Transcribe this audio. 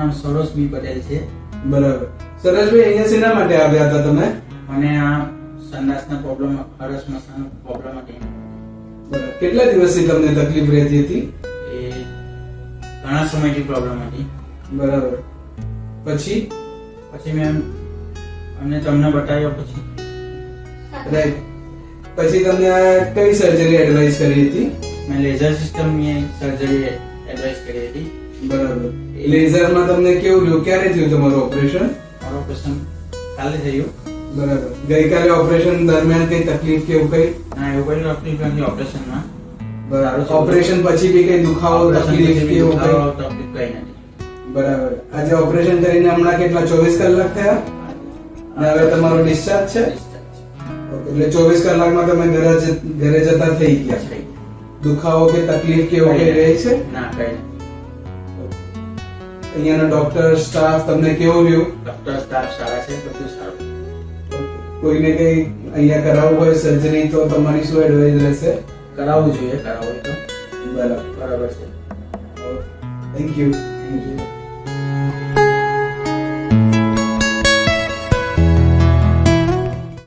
નામ સરોજ બી પટેલ છે. બરાબર. સરોજભાઈ, અહીંયા શેના માટે આવ્યા હતા તમે? મને આ સંડાસના પ્રોબ્લેમ, હરસ મસાનો પ્રોબ્લેમ હતી. બરાબર. કેટલા દિવસથી તમને તકલીફ રહેતી હતી? એ ઘણા સમયથી પ્રોબ્લેમ હતી. બરાબર. પછી મેં અમને તમને બતાવ્યો પછી રાઈટ. પછી તમને આ કઈ સર્જરી એડવાઇસ કરી હતી? મેં લેઝર સિસ્ટમની સર્જરી એડવાઇસ કરી હતી. બરાબર. લેઝરમાં તમને કેવું રહ્યું? ક્યારે થયું તમારું ઓપરેશન? મારું ઓપરેશન કાલે થયું. બરાબર. ગઈકાલે ઓપરેશન દરમિયાન કઈ તકલીફ કે એવું કઈ? ના, એવું કઈ તકલીફ નથી ઓપરેશનમાં. બરાબર. ઓપરેશન પછી બી કઈ દુખાવો, તકલીફ કે એવું કઈ? તકલીફ કઈ નથી. બરાબર. આજે ઓપરેશન કરીને હમણાં કેટલા 24 કલાક થયા ને હવે તમારો ડિસ્ચાર્જ છે? એટલે 24 કલાકમાં તમે ઘરે જતા થઈ ગયા. દુખાવો કે તકલીફ કે એવું કઈ રહે છે? ના, કઈ નથી. અહીંયાનો ડોક્ટર સ્ટાફ તમને કેવો રહ્યો? ડોક્ટર સ્ટાફ સારા છે, બધું સારું. કોઈને કઈ અહીંયા કરાવવું હોય સર્જરી તો તમારી શું એડવાઇસ રહેશે? કરાવવું જોઈએ, કરાવવું તો બરાબર. બરાબર છે. Thank you. Thank you.